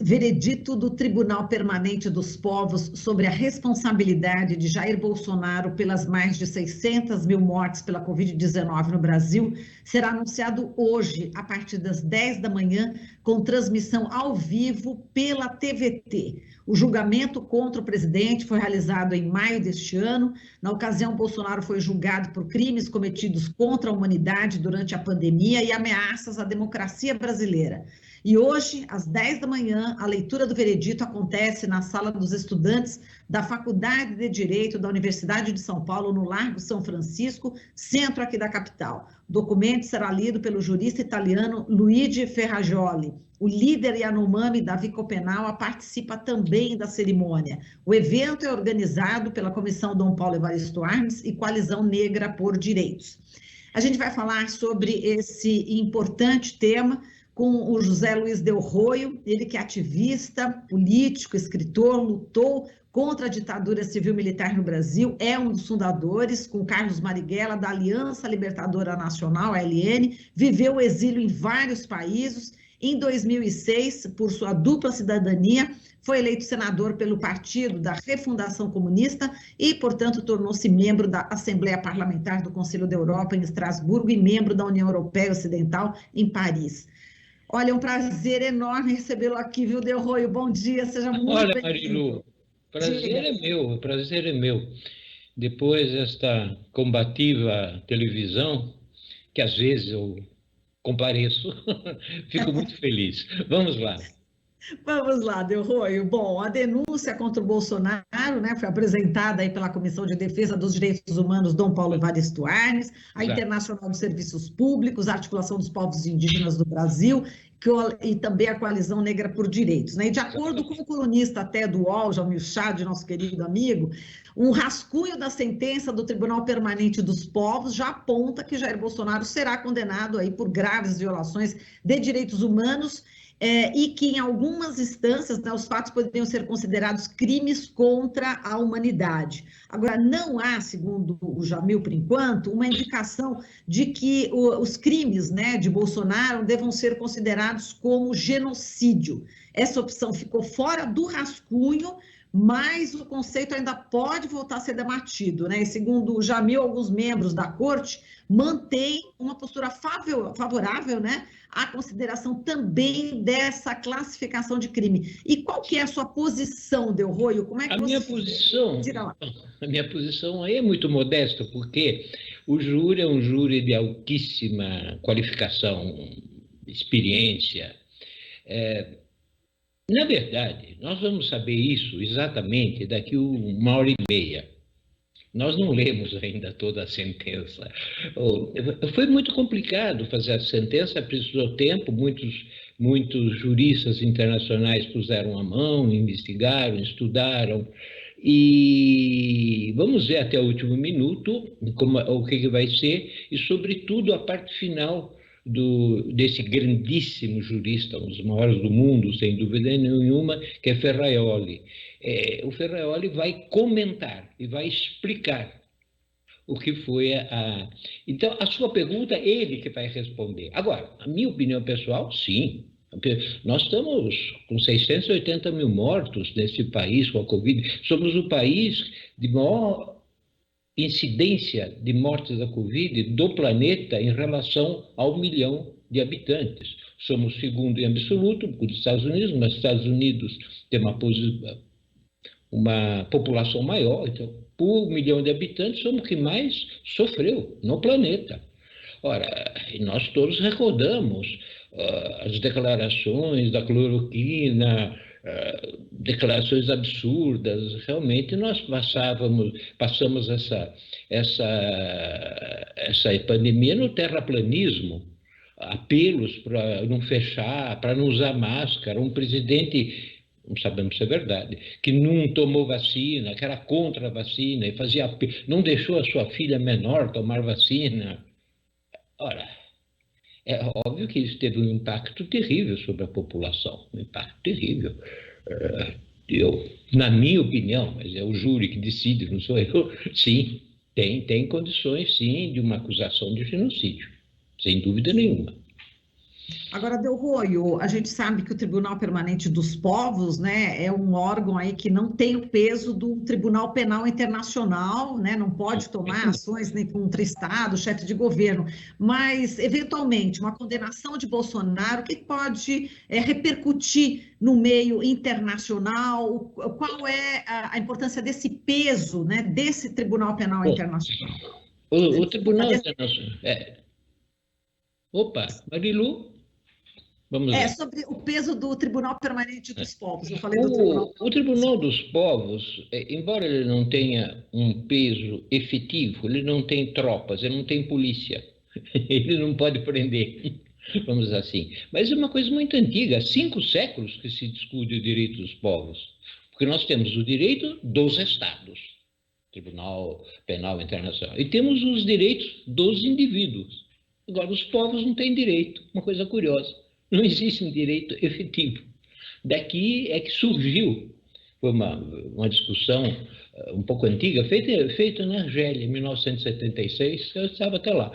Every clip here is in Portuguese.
Veredito do Tribunal Permanente dos Povos sobre a responsabilidade de Jair Bolsonaro pelas mais de 600 mil mortes pela Covid-19 no Brasil será anunciado hoje, a partir das 10 da manhã, com transmissão ao vivo pela TVT. O julgamento contra o presidente foi realizado em maio deste ano. Na ocasião, Bolsonaro foi julgado por crimes cometidos contra a humanidade durante a pandemia e ameaças à democracia brasileira. E hoje, às 10 da manhã, a leitura do veredito acontece na Sala dos Estudantes da Faculdade de Direito da Universidade de São Paulo, no Largo São Francisco, centro aqui da capital. O documento será lido pelo jurista italiano Luigi Ferrajoli. O líder Yanomami Davi Copenau participa também da cerimônia. O evento é organizado pela Comissão Dom Paulo Evaristo Arnes e Coalizão Negra por Direitos. A gente vai falar sobre esse importante tema com o José Luiz Del Roio, ele que é ativista, político, escritor, lutou contra a ditadura civil-militar no Brasil, é um dos fundadores, com Carlos Marighella, da Aliança Libertadora Nacional, ALN, viveu o exílio em vários países. Em 2006, por sua dupla cidadania, foi eleito senador pelo Partido da Refundação Comunista e, portanto, tornou-se membro da Assembleia Parlamentar do Conselho da Europa em Estrasburgo e membro da União Europeia Ocidental em Paris. Olha, é um prazer enorme recebê-lo aqui, viu, Del Roio? Bom dia, seja muito bem-vindo. Olha, Marilu, o prazer é meu. Depois desta combativa televisão, que às vezes eu compareço, fico muito feliz. Vamos lá. Vamos lá, Del Roio. Bom, a denúncia contra o Bolsonaro, né, foi apresentada aí pela Comissão de Defesa dos Direitos Humanos Dom Paulo Evaristo Arnes, a Internacional dos Serviços Públicos, a Articulação dos Povos Indígenas do Brasil e também a Coalizão Negra por Direitos, né? E de acordo com o colunista até do UOL, Jamil Chad, nosso querido amigo, um rascunho da sentença do Tribunal Permanente dos Povos já aponta que Jair Bolsonaro será condenado aí por graves violações de direitos humanos, e que em algumas instâncias, né, os fatos poderiam ser considerados crimes contra a humanidade. Agora, não há, segundo o Jamil, por enquanto, uma indicação de que os crimes, né, de Bolsonaro devam ser considerados como genocídio. Essa opção ficou fora do rascunho, mas o conceito ainda pode voltar a ser debatido, né? E segundo o Jamil, alguns membros da corte mantêm uma postura favorável, né, à consideração também dessa classificação de crime. E qual que é a sua posição, Del Roio? Como é que a minha posição aí é muito modesta, porque o júri é um júri de altíssima qualificação, experiência. Na verdade, nós vamos saber isso exatamente daqui a 1h30. Nós não lemos ainda toda a sentença. Foi muito complicado fazer a sentença, precisou tempo, muitos juristas internacionais puseram a mão, investigaram, estudaram, e vamos ver até o último minuto o que vai ser, e sobretudo a parte final desse grandíssimo jurista, um dos maiores do mundo, sem dúvida nenhuma, que é Ferrajoli. O Ferrajoli vai comentar e vai explicar o que foi Então, a sua pergunta, ele que vai responder. Agora, a minha opinião pessoal, sim. Nós estamos com 680 mil mortos nesse país com a Covid. Somos o país de maior incidência de mortes da Covid do planeta em relação ao 1 milhão de habitantes. Somos segundo em absoluto dos Estados Unidos, mas os Estados Unidos tem uma população maior, então, por 1 milhão de habitantes, somos o que mais sofreu no planeta. Ora, nós todos recordamos as declarações da cloroquina, declarações absurdas. Realmente nós passamos essa pandemia no terraplanismo, apelos para não fechar, para não usar máscara, um presidente, não sabemos se é verdade, que não tomou vacina, que era contra a vacina e não deixou a sua filha menor tomar vacina. Ora, é óbvio que isso teve um impacto terrível sobre a população, um impacto terrível. Na minha opinião, mas é o júri que decide, não sou eu, sim, tem condições, sim, de uma acusação de genocídio, sem dúvida nenhuma. Agora, Delroio, a gente sabe que o Tribunal Permanente dos Povos, né, é um órgão aí que não tem o peso do Tribunal Penal Internacional, né, não pode tomar ações nem contra Estado, chefe de governo, mas, eventualmente, uma condenação de Bolsonaro, o que pode repercutir no meio internacional? Qual é a importância desse peso, né, desse Tribunal Penal Bom, Internacional? o Desculpa, Tribunal Internacional. Opa, Marilu, vamos ver. sobre o peso do Tribunal Permanente dos Povos. Eu falei do Tribunal O Tribunal dos Povos, embora ele não tenha um peso efetivo, ele não tem tropas, ele não tem polícia, ele não pode prender, vamos dizer assim. Mas é uma coisa muito antiga, há 5 séculos que se discute o direito dos povos, porque nós temos o direito dos Estados, Tribunal Penal Internacional, e temos os direitos dos indivíduos. Agora, os povos não têm direito, uma coisa curiosa, não existe um direito efetivo. Daqui é que surgiu, foi uma discussão um pouco antiga, feita na Argélia, em 1976, eu estava até lá,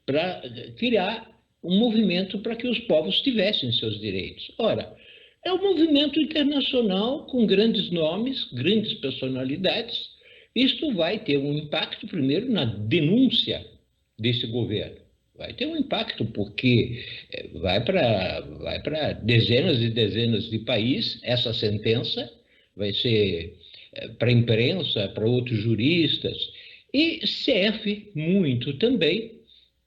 para criar um movimento para que os povos tivessem seus direitos. Ora, é um movimento internacional com grandes nomes, grandes personalidades. Isto vai ter um impacto, primeiro, na denúncia desse governo. Vai ter um impacto, porque vai para dezenas e dezenas de países essa sentença, vai ser para a imprensa, para outros juristas, e serve muito também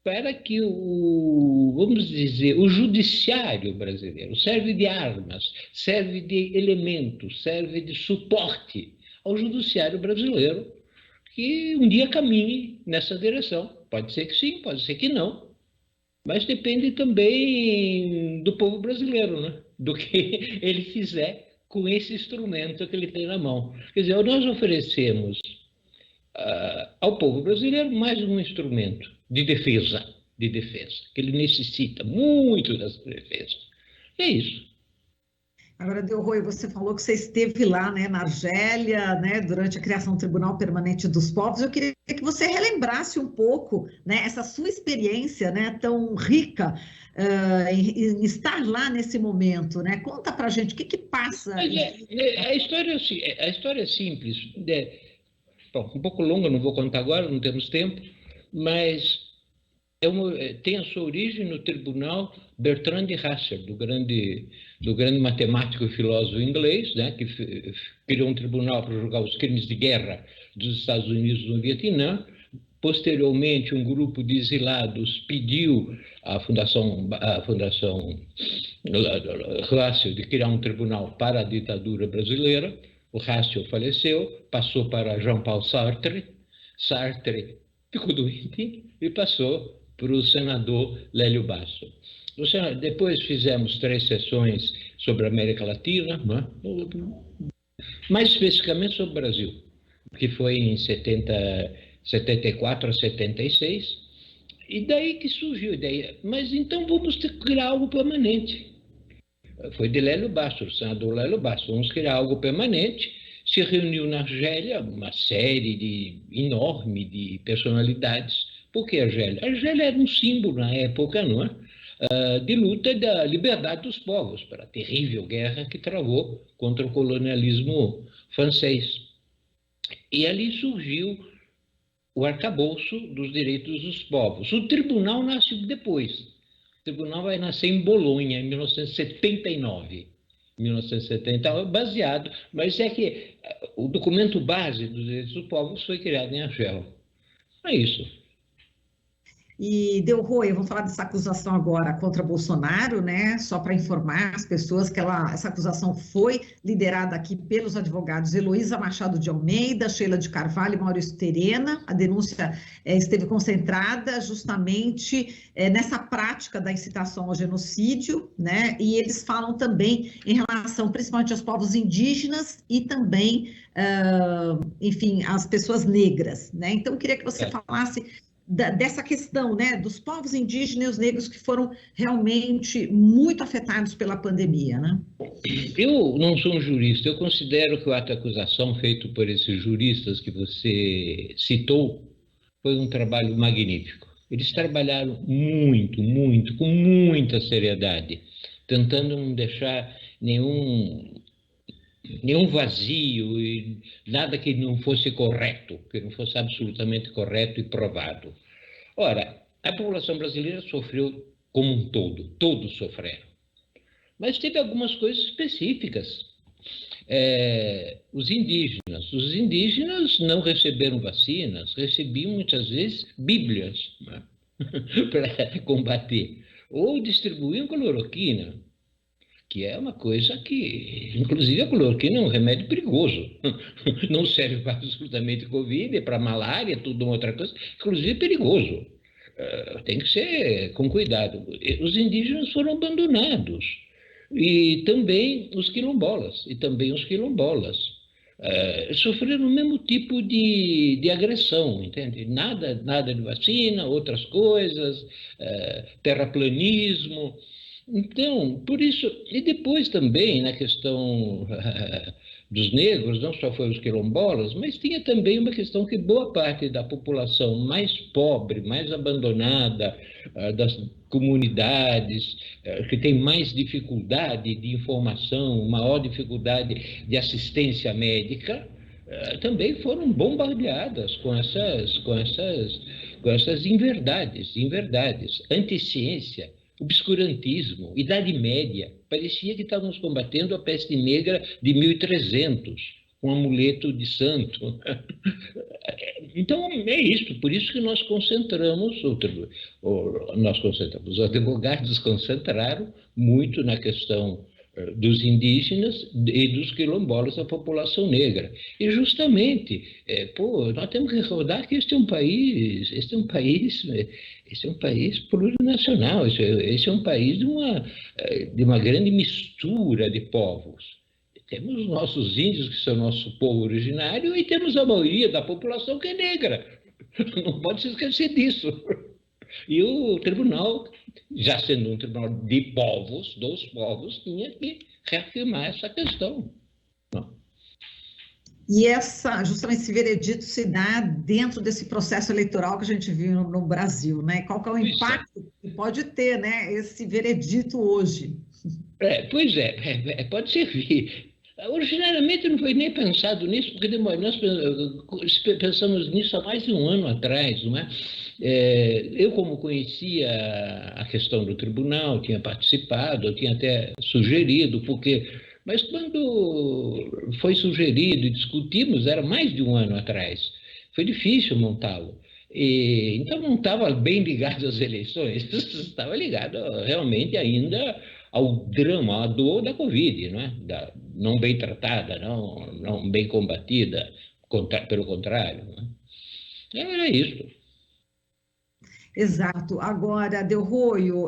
para que vamos dizer, o judiciário brasileiro serve de armas, serve de elementos, serve de suporte ao judiciário brasileiro, que um dia caminhe nessa direção. Pode ser que sim, pode ser que não, mas depende também do povo brasileiro, né? Do que ele fizer com esse instrumento que ele tem na mão. Quer dizer, nós oferecemos ao povo brasileiro mais um instrumento de defesa, que ele necessita muito dessa defesa. É isso. Agora, Delroy, você falou que você esteve lá, né, na Argélia, né, durante a criação do Tribunal Permanente dos Povos. Eu queria que você relembrasse um pouco, né, essa sua experiência, né, tão rica em estar lá nesse momento, né? Conta para a gente o que passa. A história é simples. Bom, um pouco longa, não vou contar agora, não temos tempo, mas tem a sua origem no tribunal Bertrand de Russell, do grande matemático e filósofo inglês, né, que criou um tribunal para julgar os crimes de guerra dos Estados Unidos no Vietnã. Posteriormente, um grupo de exilados pediu à Fundação Russell de criar um tribunal para a ditadura brasileira. O Russell faleceu, passou para Jean-Paul Sartre. Sartre ficou doente e passou para o senador Lélio Basso. Depois fizemos 3 sessões sobre a América Latina, né? Mais especificamente sobre o Brasil, que foi em 74 a 76, e daí que surgiu a ideia. Mas então vamos ter que criar algo permanente. Foi de Lélio Basso, o senador Lélio Basso. Vamos criar algo permanente. Se reuniu na Argélia uma série enorme de personalidades. Por que a Argélia? A Argélia era um símbolo na época, não é? De luta da liberdade dos povos, para a terrível guerra que travou contra o colonialismo francês. E ali surgiu o arcabouço dos direitos dos povos. O tribunal nasce depois. O tribunal vai nascer em Bolonha, em 1979. Baseado, mas é que o documento base dos direitos dos povos foi criado em Argel. É isso. E Delroy, vamos falar dessa acusação agora contra Bolsonaro, né? Só para informar as pessoas que essa acusação foi liderada aqui pelos advogados Heloísa Machado de Almeida, Sheila de Carvalho e Maurício Terena. A denúncia esteve concentrada justamente nessa prática da incitação ao genocídio, né? E eles falam também em relação principalmente aos povos indígenas e também, enfim, às pessoas negras, né? Então, eu queria que você falasse dessa questão, né, dos povos indígenas e os negros que foram realmente muito afetados pela pandemia, né? Eu não sou um jurista, eu considero que o ato de acusação feito por esses juristas que você citou foi um trabalho magnífico. Eles trabalharam muito, muito, com muita seriedade, tentando não deixar nenhum vazio e nada que não fosse correto, que não fosse absolutamente correto e provado. Ora, a população brasileira sofreu como um todo, todos sofreram. Mas teve algumas coisas específicas. Os indígenas não receberam vacinas, recebiam muitas vezes bíblias, né? Para combater, ou distribuíam cloroquina, que é uma coisa que, inclusive a cloroquina é um remédio perigoso, não serve para absolutamente Covid, é para malária, tudo uma outra coisa, inclusive é perigoso. Tem que ser com cuidado. Os indígenas foram abandonados, e também os quilombolas, sofreram o mesmo tipo de agressão, entende? Nada de vacina, outras coisas, terraplanismo. Então, por isso, e depois também na questão dos negros, não só foi os quilombolas, mas tinha também uma questão que boa parte da população mais pobre, mais abandonada, das comunidades, que tem mais dificuldade de informação, maior dificuldade de assistência médica, também foram bombardeadas com essas inverdades, anticiência, obscurantismo, Idade Média. Parecia que estávamos combatendo a peste negra de 1300, um amuleto de santo. Então, é isso. Por isso que nós concentramos, os advogados concentraram muito na questão dos indígenas e dos quilombolas, da população negra. E justamente, nós temos que recordar que este é um país plurinacional, esse é um país de uma grande mistura de povos. Temos os nossos índios, que são nosso povo originário, e temos a maioria da população que é negra. Não pode se esquecer disso. E o tribunal, já sendo um tribunal de povos, dos povos, tinha que reafirmar essa questão. Não. E justamente esse veredito se dá dentro desse processo eleitoral que a gente viu no Brasil, né? Qual que é o impacto que pode ter, né, esse veredito hoje? Pode servir. Originariamente não foi nem pensado nisso, porque nós pensamos nisso há mais de um ano atrás, não é? Eu, como conhecia a questão do tribunal, tinha participado, eu tinha até sugerido, mas quando foi sugerido e discutimos, era mais de um ano atrás. Foi difícil montá-lo. Então não estava bem ligado às eleições, estava ligado realmente ainda ao drama, à dor da Covid, não é? Não bem tratada, não bem combatida, pelo contrário. Não é? Era isso. Exato. Agora, Delroio,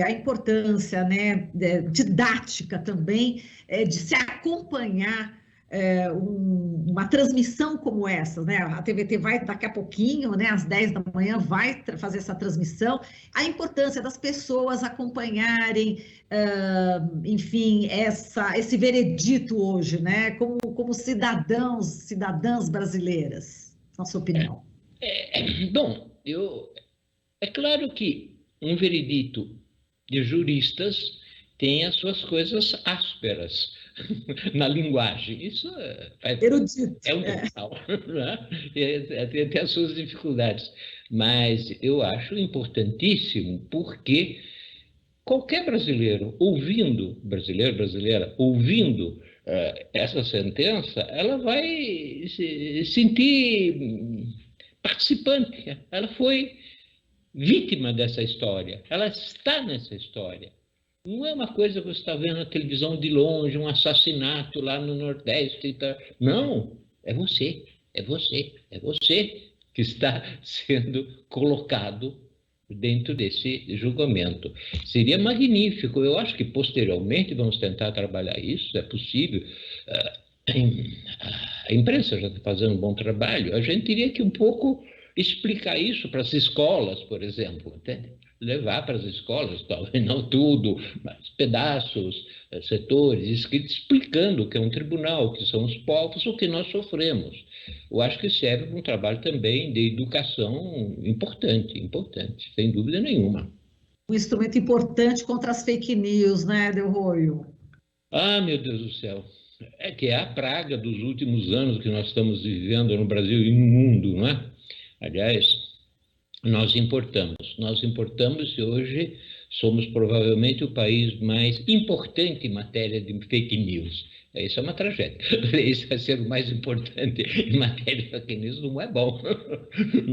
a importância, né, didática também, de se acompanhar uma transmissão como essa, né? A TVT vai daqui a pouquinho, né, às 10 da manhã, vai fazer essa transmissão. A importância das pessoas acompanharem, enfim, esse veredito hoje, né, como cidadãs brasileiras, na sua opinião. Bom, é claro que um veredito de juristas tem as suas coisas ásperas na linguagem. Isso é um normal, né? Tem até as suas dificuldades. Mas eu acho importantíssimo porque qualquer brasileiro, brasileira, ouvindo essa sentença, ela vai se sentir participante. Ela foi vítima dessa história, ela está nessa história. Não é uma coisa que você está vendo na televisão de longe, um assassinato lá no Nordeste. Não, é você que está sendo colocado dentro desse julgamento. Seria magnífico, eu acho que posteriormente vamos tentar trabalhar isso, é possível. A imprensa já está fazendo um bom trabalho, a gente teria que um pouco explicar isso para as escolas, por exemplo, entende? Levar para as escolas, talvez não tudo, mas pedaços, setores, escritos explicando o que é um tribunal, o que são os povos, o que nós sofremos. Eu acho que serve para um trabalho também de educação importante, sem dúvida nenhuma. Um instrumento importante contra as fake news, né, Delroio? Ah, meu Deus do céu. É que é a praga dos últimos anos que nós estamos vivendo no Brasil e no mundo, não é? Aliás, nós importamos e hoje somos provavelmente o país mais importante em matéria de fake news. Isso é uma tragédia. Isso é ser o mais importante em matéria de fake news não é bom.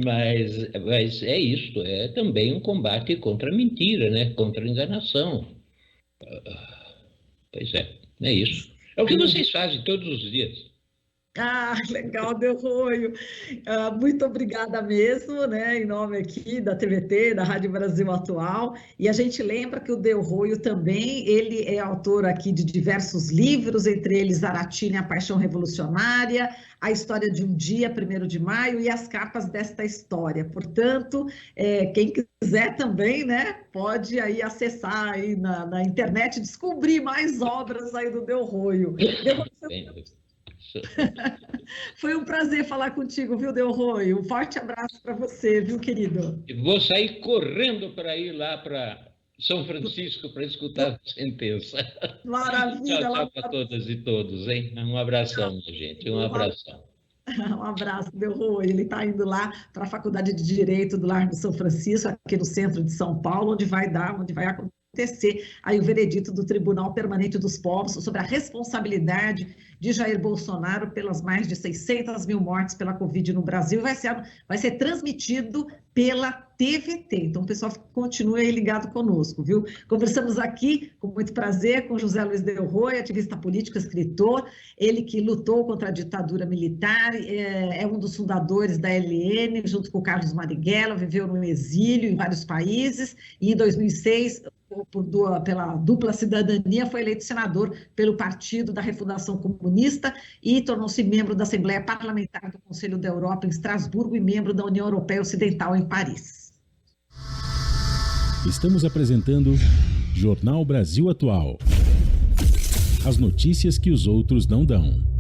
Mas é isso, é também um combate contra a mentira, né? Contra a enganação. Pois é isso. É o que vocês fazem todos os dias. Ah, legal, Delroio. Muito obrigada mesmo, né? Em nome aqui da TVT, da Rádio Brasil Atual. E a gente lembra que o Delroio também, ele é autor aqui de diversos livros, entre eles Zaratina e a Paixão Revolucionária, A História de um Dia, 1º de Maio, e As Capas desta História. Portanto, quem quiser também, né, pode aí acessar aí na internet, descobrir mais obras aí do Delroio. Foi um prazer falar contigo, viu, Delroio? Um forte abraço para você, viu, querido? Vou sair correndo para ir lá para São Francisco para escutar a sentença. Maravilha! Tchau para todas e todos, hein? Um abração, minha gente, um abração. Um abraço, Delroio. Ele está indo lá para a Faculdade de Direito do Largo São Francisco, aqui no centro de São Paulo, onde vai acontecer aí o veredito do Tribunal Permanente dos Povos sobre a responsabilidade de Jair Bolsonaro pelas mais de 600 mil mortes pela Covid no Brasil. Vai ser transmitido pela TVT. Então, o pessoal continue aí ligado conosco, viu? Conversamos aqui, com muito prazer, com José Luiz Delroio, ativista político, escritor, ele que lutou contra a ditadura militar, é um dos fundadores da LN, junto com o Carlos Marighella, viveu no exílio em vários países, e em 2006, pela dupla cidadania, foi eleito senador pelo Partido da Refundação Comunista e tornou-se membro da Assembleia Parlamentar do Conselho da Europa em Estrasburgo e membro da União Europeia Ocidental em Paris. Estamos apresentando Jornal Brasil Atual. As notícias que os outros não dão.